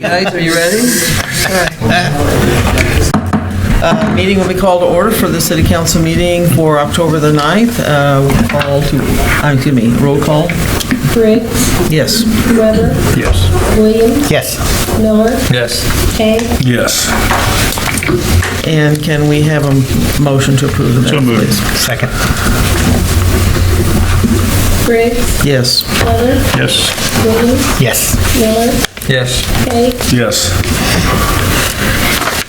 Guys, are you ready? All right. Meeting will be called to order for the City Council meeting for October the 9th. Roll call. Briggs. Yes. Weber. Yes. Williams. Yes. Miller. Yes. Kay. Yes. And can we have a motion to approve the minutes, So moved. please? Second. Briggs. Yes. Weber. Yes. Williams. Yes. Miller. Yes. Kay. Yes.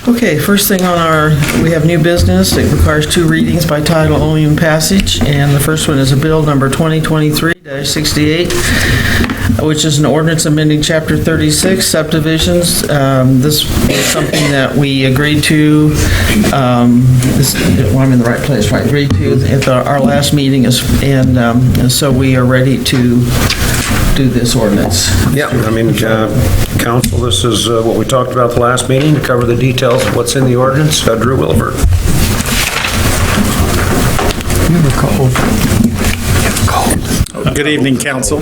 Okay, first thing on we have new business. It requires two readings by title only and passage. And the first one is a bill number 2023-68, which is an ordinance amending Chapter 36 subdivisions. This is something that we agreed to, I'm in the right place, right? Agreed to at our last meeting, and so we are ready to do this ordinance. Yeah, council, this is what we talked about the last meeting, to cover the details of what's in the ordinance. Drew Wilbur. Good evening, council.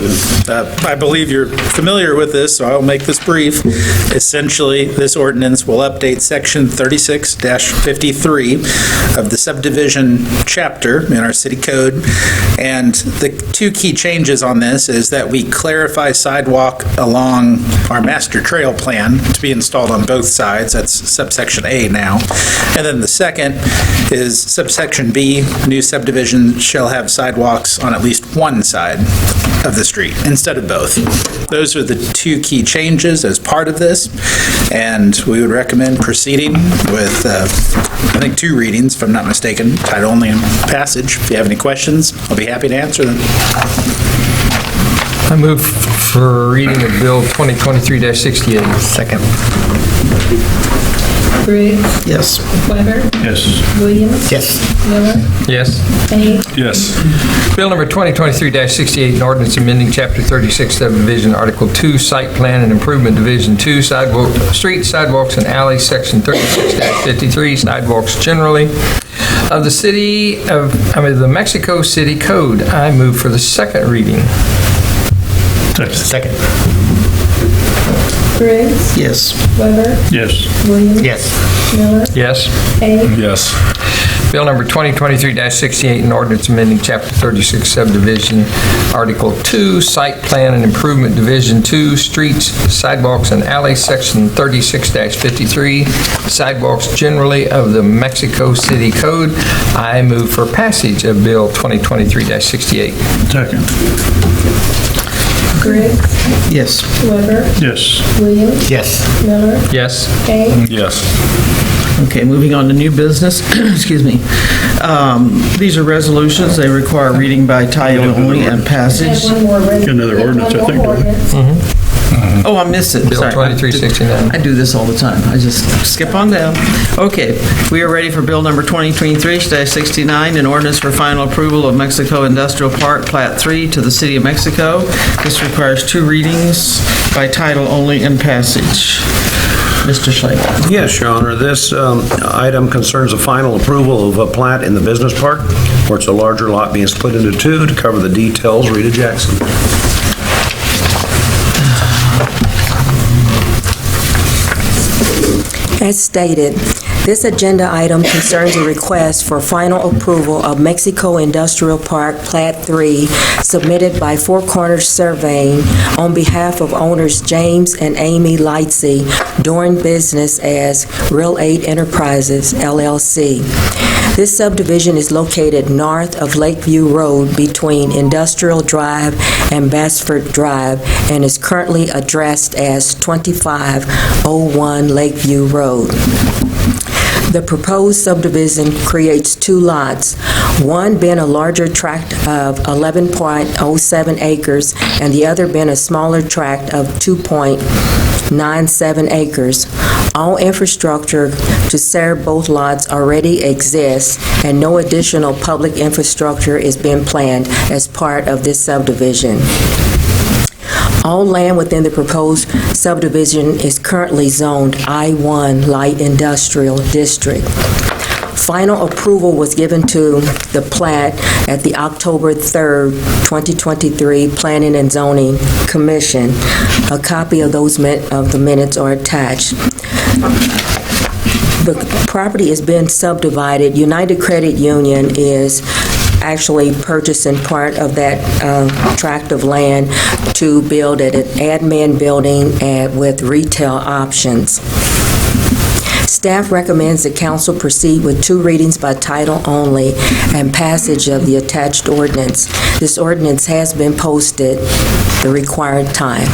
I believe you're familiar with this, so I'll make this brief. Essentially, this ordinance will update Section 36-53 of the subdivision chapter in our city code. And the two key changes on this is that we clarify sidewalk along our master trail plan to be installed on both sides. That's subsection A now. And then the second is subsection B, new subdivision shall have sidewalks on at least one side of the street instead of both. Those are the two key changes as part of this, and we would recommend proceeding with, I think, two readings, if I'm not mistaken, title only and passage. If you have any questions, I'll be happy to answer them. I move for reading of Bill 2023-68. Second. Briggs. Yes. Weber. Yes. Williams. Yes. Miller. Yes. Kay. Yes. Bill number 2023-68, an ordinance amending Chapter 36 subdivision, Article 2, Site Plan and Improvement, Division 2, Streets, Sidewalks, and Alleys, Section 36-53, Sidewalks generally, of the Mexico City Code. I move for the second reading. Second. Briggs. Yes. Weber. Yes. Williams. Yes. Miller. Yes. Kay. Yes. Bill number 2023-68, an ordinance amending Chapter 36 subdivision, Article 2, Site Plan and Improvement, Division 2, Streets, Sidewalks, and Alleys, Section 36-53, Sidewalks generally of the Mexico City Code. I move for passage of Bill 2023-68. Second. Briggs. Yes. Weber. Yes. Williams. Yes. Miller. Yes. Kay. Yes. Okay, moving on to new business. Excuse me. These are resolutions. They require reading by title only and passage. One more reading. Another ordinance, I think, don't we? Ordinance. Oh, I missed it. Bill Sorry. 2369. I do this all the time. I just skip on down. Okay, we are ready for Bill number 2023-69, an ordinance for final approval of Mexico Industrial Park Plat 3 to the City of Mexico. This requires two readings by title only and passage. Mr. Schlegel. Yes, Your Honor, this item concerns a final approval of a plat in the business park, where it's a larger lot being split into two. To cover the details, Rita Jackson. As stated, this agenda item concerns a request for final approval of Mexico Industrial Park Plat 3 submitted by Four Corners Surveying on behalf of owners James and Amy Lightsey doing business as Real 8 Enterprises, LLC. This subdivision is located north of Lakeview Road between Industrial Drive and Bassford Drive and is currently addressed as 2501 Lakeview Road. The proposed subdivision creates two lots, one being a larger tract of 11.07 acres and the other being a smaller tract of 2.97 acres. All infrastructure to serve both lots already exists, and no additional public infrastructure is being planned as part of this subdivision. All land within the proposed subdivision is currently zoned I-1 Light Industrial District. Final approval was given to the plat at the October 3rd, 2023 Planning and Zoning Commission. A copy of those of the minutes are attached. The property is being subdivided. United Credit Union is actually purchasing part of that tract of land to build an admin building with retail options. Staff recommends the council proceed with 2 readings by title only and passage of the attached ordinance. This ordinance has been posted the required time.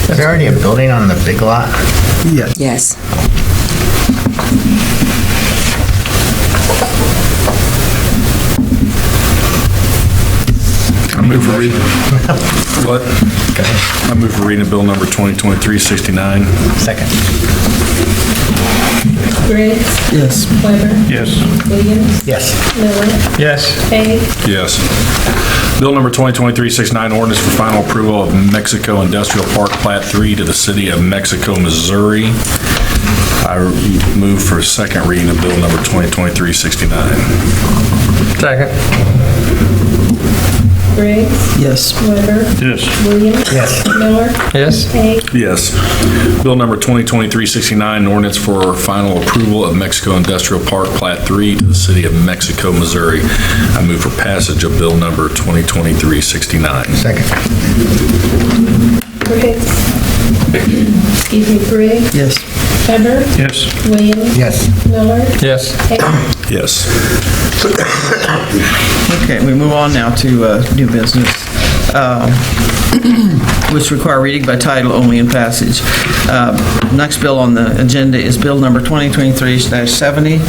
Is there already a building on the big lot? Yes. I move for reading. What? I move for reading bill number 2023-69. Second. Briggs. Yes. Weber. Yes. Williams. Yes. Miller. Yes. Hay. Yes. Bill number 2023-69, ordinance for final approval of Mexico Industrial Park Plat 3 to the city of Mexico, Missouri. I move for second reading of bill number 2023-69. Second. Briggs. Yes. Weber. Yes. Williams. Yes. Miller. Yes. Hay. Yes. Bill number 2023-69, ordinance for final approval of Mexico Industrial Park Plat 3 to the city of Mexico, Missouri. I move for passage of bill number 2023-69. Second. Briggs. Excuse me, Briggs. Yes. Weber. Yes. Williams. Yes. Miller. Yes. Hay. Yes. Okay, we move on now to new business, which require reading by title only and passage. Next bill on the agenda is bill number 2023-70,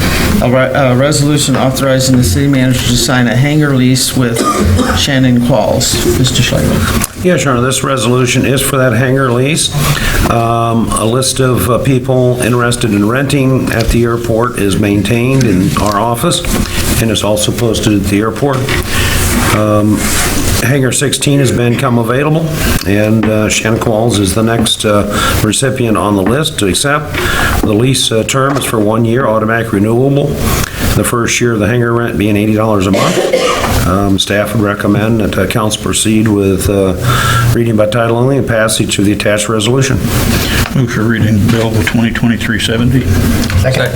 a resolution authorizing the city manager to sign a hangar lease with Shannon Qualls. Mr. Schlegel. Yes, Your Honor, this resolution is for that hangar lease. A list of people interested in renting at the airport is maintained in our office, and is also posted at the airport. Hangar 16 has become available, and Shannon Qualls is the next recipient on the list to accept. The lease term is for 1 year, automatic renewable. The first year of the hangar rent being $80 a month. Staff would recommend that council proceed with reading by title only and passage of the attached resolution. Move for reading bill 2023-70. Second.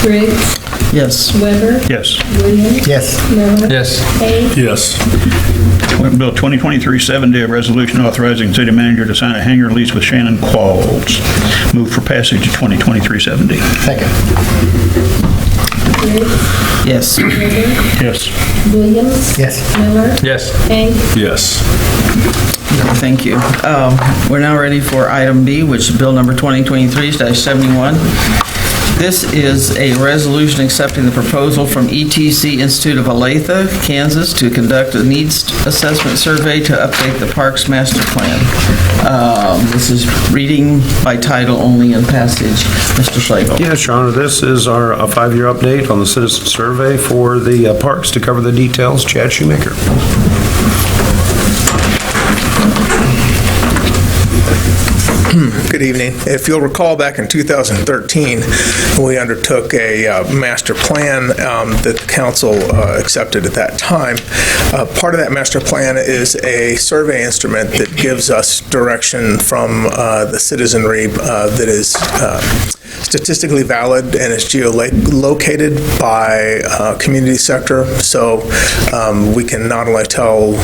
Briggs. Yes. Weber. Yes. Williams. Yes. Miller. Yes. Hay. Yes. Bill 2023-70, a resolution authorizing city manager to sign a hangar lease with Shannon Qualls. Move for passage of 2023-70. Second. Briggs. Yes. Weber. Yes. Williams. Yes. Miller. Yes. Hay. Yes. Thank you. We're now ready for item B, which is bill number 2023-71. This is a resolution accepting the proposal from ETC Institute of Olathe, Kansas, to conduct a needs assessment survey to update the parks master plan. This is reading by title only and passage. Mr. Schlegel. Yes, Your Honor, this is our 5-year update on the citizen survey for the parks. To cover the details, Chad Shoemaker. Good evening. If you'll recall, back in 2013, we undertook a master plan that the council accepted at that time. Part of that master plan is a survey instrument that gives us direction from the citizenry that is statistically valid and is geolocated by community sector. So we can not only tell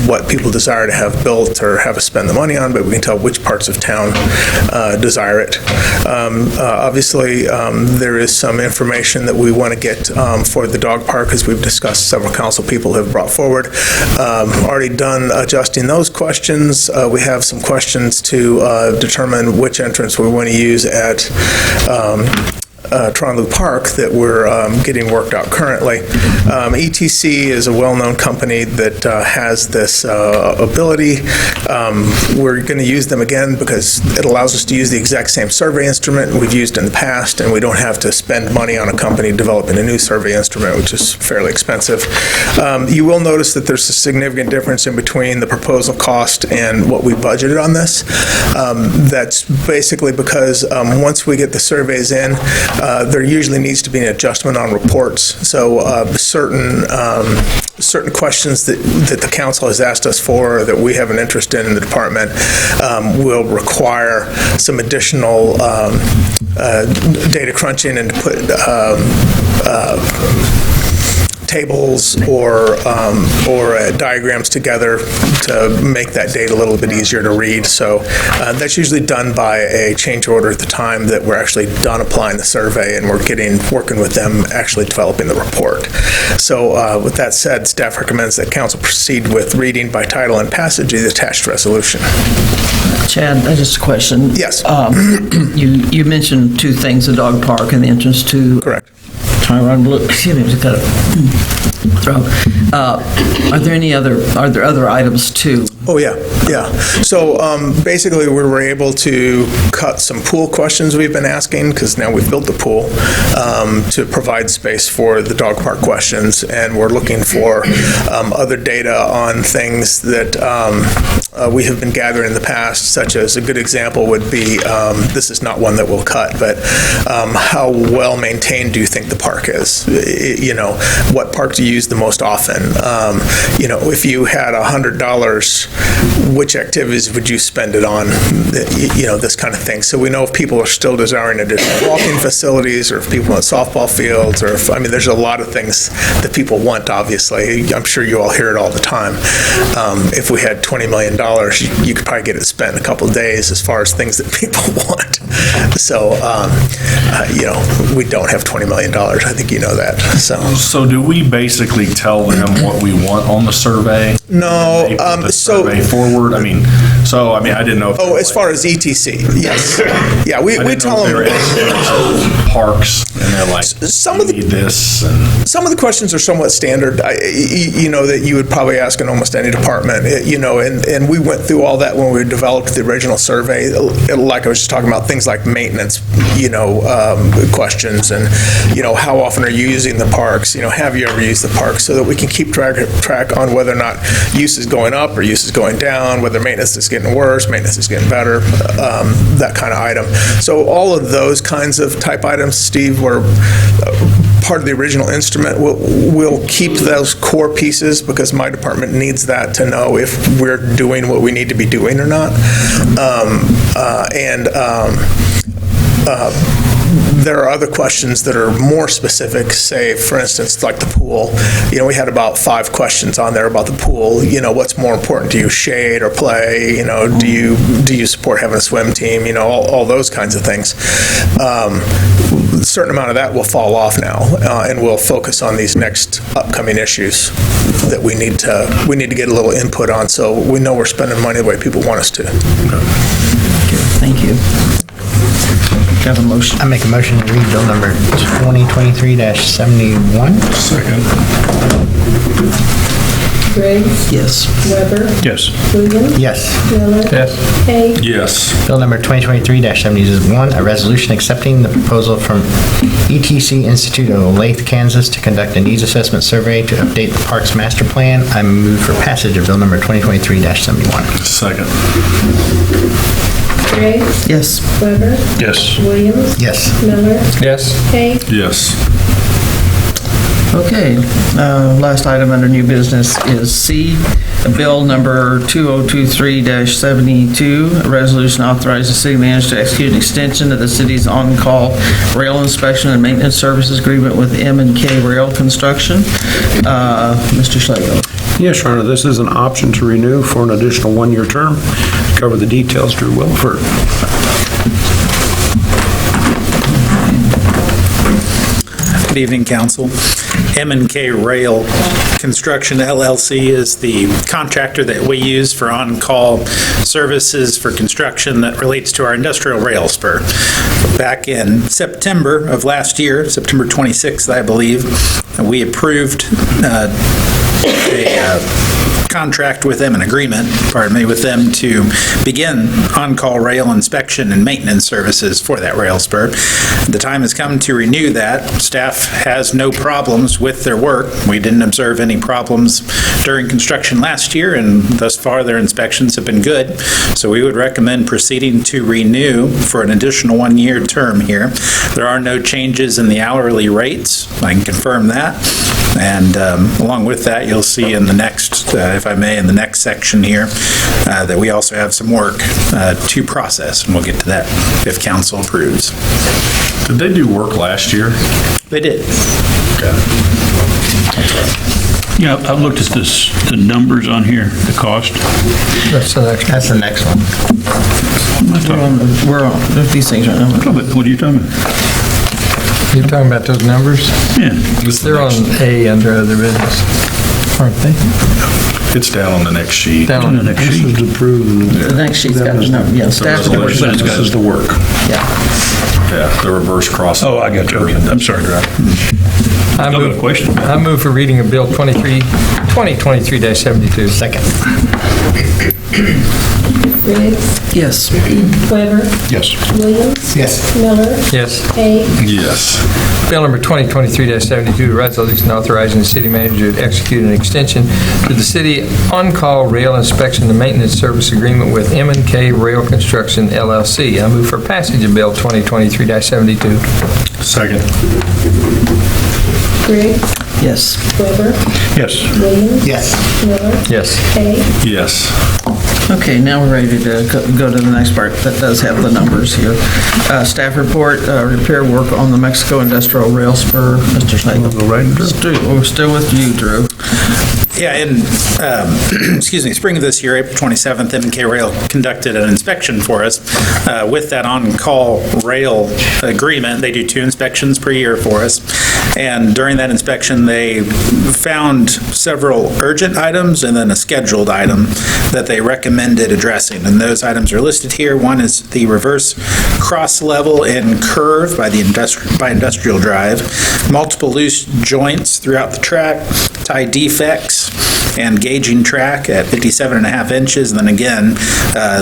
what people desire to have built or have us spend the money on, but we can tell which parts of town desire it. Obviously, there is some information that we want to get for the dog park, as we've discussed, several council people have brought forward. Already done adjusting those questions. We have some questions to determine which entrance we want to use at Toronto Loop Park that we're getting worked out currently. ETC is a well-known company that has this ability. We're going to use them again because it allows us to use the exact same survey instrument we've used in the past, and we don't have to spend money on a company developing a new survey instrument, which is fairly expensive. You will notice that there's a significant difference in between the proposal cost and what we budgeted on this. That's basically because once we get the surveys in, there usually needs to be an adjustment on reports. So certain questions that the council has asked us for, or that we have an interest in the department, will require some additional data crunching and to put tables or diagrams together to make that data a little bit easier to read. So that's usually done by a change order at the time that we're actually done applying the survey and we're working with them actually developing the report. So with that said, staff recommends that council proceed with reading by title and passage of the attached resolution. Chad, just a question. Yes. You mentioned two things, the dog park and the entrance to... Correct. Trying to run blue. Excuse me, just got a throat. Are there other items too? Oh, yeah. So basically, we were able to cut some pool questions we've been asking, because now we've built the pool, to provide space for the dog park questions, and we're looking for other data on things that we have been gathering in the past, such as a good example would be, this is not one that we'll cut, but how well maintained do you think the park is? What park do you use the most often? If you had $100, which activities would you spend it on? This kind of thing. So we know if people are still desiring additional walking facilities, or if people want softball fields, or there's a lot of things that people want, obviously. I'm sure you all hear it all the time. If we had $20 million, you could probably get it spent in a couple of days as far as things that people want. So, we don't have $20 million. I think you know that. So do we basically tell them what we want on the survey? No. They put the survey forward? I didn't know. As far as ETC, yes. Yeah, we tell them. Parks, and they're like, need this. And some of the questions are somewhat standard, that you would probably ask in almost any department, and we went through all that when we developed the original survey. Like I was just talking about, things like maintenance, questions, and, how often are you using the parks? Have you ever used the parks? So that we can keep track on whether or not use is going up or use is going down, whether maintenance is getting worse, maintenance is getting better, that kind of item. So all of those kinds of type items, Steve, were part of the original instrument. We'll keep those core pieces because my department needs that to know if we're doing what we need to be doing or not. There are other questions that are more specific, say, for instance, like the pool. We had about 5 questions on there about the pool. What's more important to you, shade or play? Do you support having a swim team? All those kinds of things. A certain amount of that will fall off now, and we'll focus on these next upcoming issues that we need to get a little input on, so we know we're spending money the way people want us to. Okay, thank you. Do you have a motion? I make a motion to read bill number 2023-71. second. Briggs. Yes. Weber. Yes. Williams. Yes. Miller. Yes. Hay. Yes. Bill number 2023-71, a resolution accepting the proposal from ETC Institute of Olathe, Kansas to conduct a needs assessment survey to update the parks master plan. I move for passage of bill number 2023-71. Second. Briggs. Yes. Weber. Yes. Williams. Yes. Miller. Yes. Hay. Yes. Okay, last item under new business is C, bill number 2023-72, a resolution authorizing the city manager to execute an extension of the city's on-call rail inspection and maintenance services agreement with M&K Rail Construction. Mr. Schlegel. Yes, Your Honor, this is an option to renew for an additional one-year term. To cover the details, Drew Wilford. Good evening, council. M&K Rail Construction LLC is the contractor that we use for on-call services for construction that relates to our industrial rail spur. Back in September of last year, September 26th, I believe, we approved a contract with them, an agreement, with them to begin on-call rail inspection and maintenance services for that rail spur. The time has come to renew that. Staff has no problems with their work. We didn't observe any problems during construction last year, and thus far their inspections have been good. So we would recommend proceeding to renew for an additional one-year term here. There are no changes in the hourly rates. I can confirm that. And along with that, you'll see in the next, if I may, in the next section here, that we also have some work to process, and we'll get to that if council approves. Did they do work last year? They did. Okay. Yeah, I've looked at the numbers on here, the cost. That's the next one. We're on these things right now. What are you talking about? You're talking about those numbers? Yeah. They're on A under other business, aren't they? It's down on the next sheet. Down on the next sheet. The next sheet's got the number, yeah, staff number. This is the work. Yeah. Yeah, the reverse cross. Oh, I got you. Okay. I'm sorry. I I've got a question. I move for reading of Bill 2023-72. Second. Briggs, Yes. Weber, Yes. Williams. Yes. Miller, Yes. Hay, Yes. Bill number 2023-72, a resolution authorizing the city manager to execute an extension to the city on-call rail inspection and maintenance service agreement with M&K Rail Construction LLC. I move for passage of Bill 2023-72. Second. Briggs, Yes. Weber, Yes. Williams. Yes. Miller, Yes. Hay, Yes. Okay, now we're ready to go to the next part that does have the numbers here. Staff report, repair work on the Mexico Industrial Rail Spur. Mr. Snyder. We're still with you, Drew. Yeah, in, spring of this year, April 27th, M&K Rail conducted an inspection for us. With that on-call rail agreement, they do 2 inspections per year for us. And during that inspection, they found several urgent items and then a scheduled item that they recommended addressing. And those items are listed here. One is the reverse cross level and curve by Industrial Drive, multiple loose joints throughout the track, tie defects, and gauging track at 57.5 inches. And then again,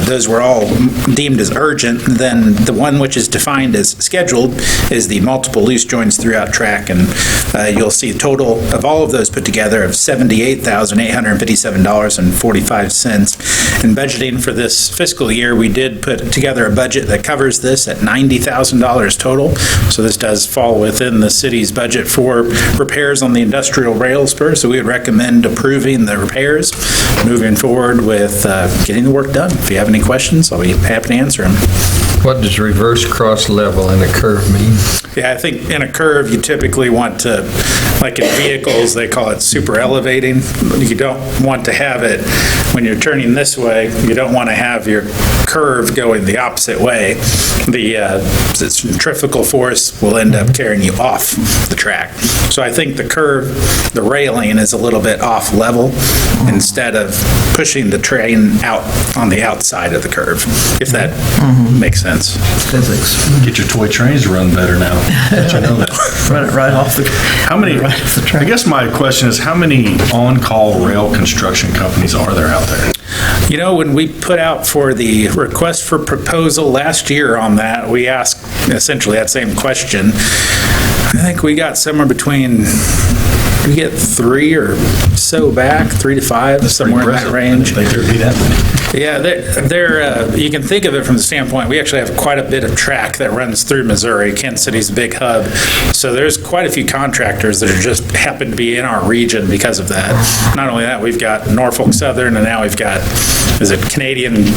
those were all deemed as urgent. Then the one which is defined as scheduled is the multiple loose joints throughout track. And you'll see a total of all of those put together of $78,857.45. In budgeting for this fiscal year, we did put together a budget that covers this at $90,000 total. So this does fall within the city's budget for repairs on the industrial rail spur. So we would recommend approving the repairs, moving forward with getting the work done. If you have any questions, I'll be happy to answer them. What does reverse cross level and a curve mean? Yeah, I think in a curve, you typically want to, like in vehicles, they call it super elevating. You don't want to have it, when you're turning this way, you don't want to have your curve going the opposite way. The centrifugal force will end up carrying you off the track. So I think the curve, the railing is a little bit off level instead of pushing the train out on the outside of the curve, if that makes sense. Physics. Get your toy trains to run better now. Did you know that? Run it right off the... How many, I guess my question is, how many on-call rail construction companies are there out there? You know, when we put out for the request for proposal last year on that, we asked essentially that same question. I think we got somewhere between, we get 3 or so back, 3 to 5, somewhere in that range. I didn't think there'd be that many. Yeah, they're you can think of it from the standpoint, we actually have quite a bit of track that runs through Missouri. Kansas City's a big hub. So there's quite a few contractors that are just happen to be in our region because of that. Not only that, we've got Norfolk Southern, and now we've got, is it Canadian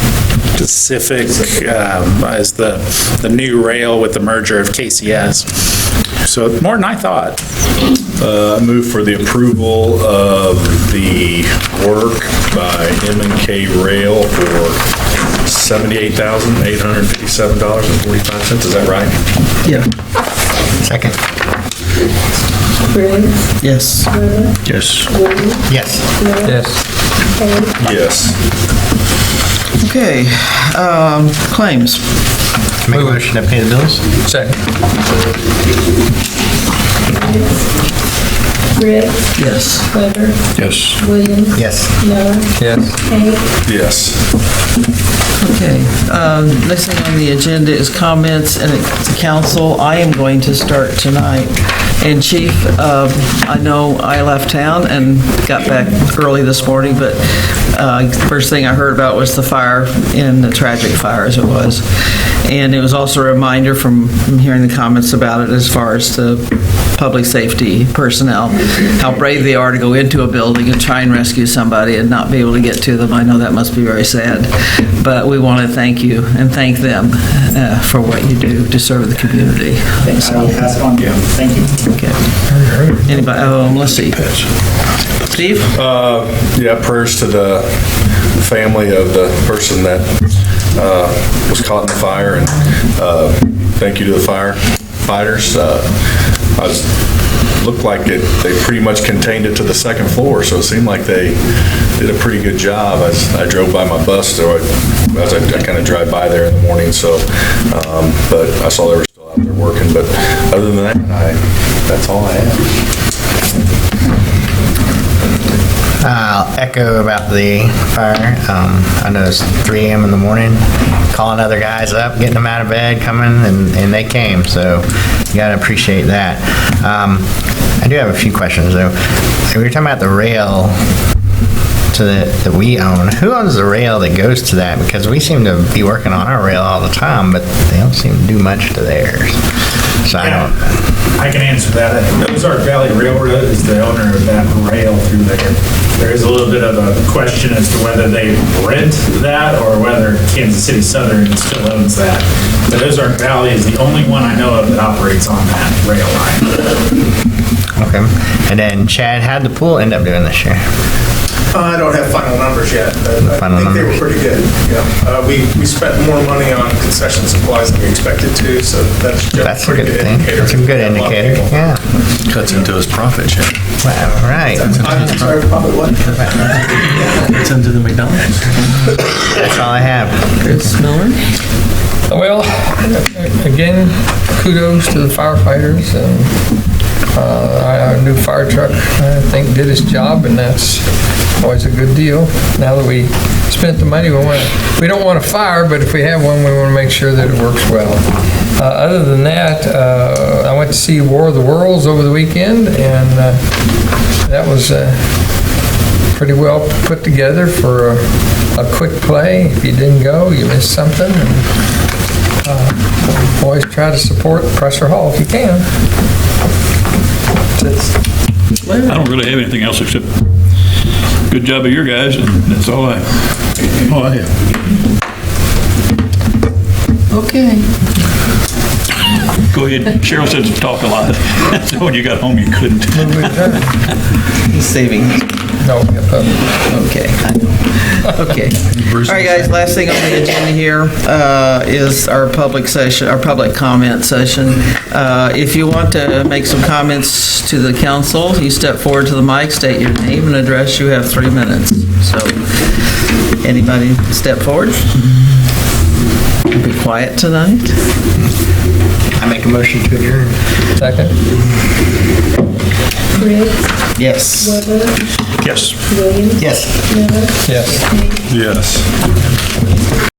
Pacific as the new rail with the merger of KCS. So more than I thought. I move for the approval of the work by M&K Rail for $78,857.45. Is that right? Yeah. Second. Briggs, Yes. Weber, Yes. Williams, Yes. Miller, Yes. Hay, Yes. Okay, claims. Make a motion to pay the bills? Second. Briggs, Yes. Weber, Yes. Williams, Yes. Miller, Yes. Hay, Yes. Okay, next thing on the agenda is comments and to council. I am going to start tonight. And Chief, I know I left town and got back early this morning, but first thing I heard about was the fire, in the tragic fire as it was. And it was also a reminder from hearing the comments about it as far as the public safety personnel, how brave they are to go into a building and try and rescue somebody and not be able to get to them. I know that must be very sad. But we want to thank you and thank them for what you do to serve the community. Thanks, I will pass it on, Jim. Thank you. Okay. Anybody, let's see. Steve? Yeah, prayers to the family of the person that was caught in the fire, and thank you to the firefighters. Looked like they pretty much contained it to the second floor, so it seemed like they did a pretty good job. As I drove by my bus, so as I kind of drive by there in the morning, so, but I saw they were still out there working, but other than that, that's all I have. I'll echo about the fire. I know it's 3 a.m. in the morning, calling other guys up, getting them out of bed, coming, and they came, so you gotta appreciate that. I do have a few questions, though. We were talking about the rail that we own. Who owns the rail that goes to that? Because we seem to be working on our rail all the time, but they don't seem to do much to theirs. So I don't... I can answer that. Ozark Valley Railroad is the owner of that rail through there. There is a little bit of a question as to whether they rent that or whether Kansas City Southern still owns that. But Ozark Valley is the only one I know of that operates on that rail line. Okay. And then Chad, how'd the pool end up doing this year? I don't have final numbers yet, but I Final think they were numbers. pretty good. Yeah. We spent more money on concession supplies than we expected to, so that's That's a pretty good thing. indicator. That's a good A lot of indicator. people. Yeah. Cuts into his profit share. Well, right. I'm sorry, probably what? Cuts into the McDonald's. That's all I have. Chris Miller? Well, again, kudos to the firefighters. Our new fire truck, I think, did its job, and that's always a good deal. Now that we spent the money, we don't want a fire, but if we have one, we want to make sure that it works well. Other than that, I went to see War of the Worlds over the weekend, and that was pretty well put together for a quick play. If you didn't go, you missed something. Always try to support Presser Hall if you can. I don't really have anything else except good job of your guys, and that's all I have. Okay. Go ahead. Cheryl said to talk a lot. So when you got home, you couldn't. He's saving. No, Okay. Okay. All right, guys, last thing on the agenda here is our public session, our public comment session. If you want to make some comments to the council, you step forward to the mic, state your name and address. You have 3 minutes. So, anybody step forward? Be quiet tonight. I make a motion to adjourn. second. Briggs, Yes. Weber, Yes. Williams, Yes. Miller, Yes. Hay, Yes.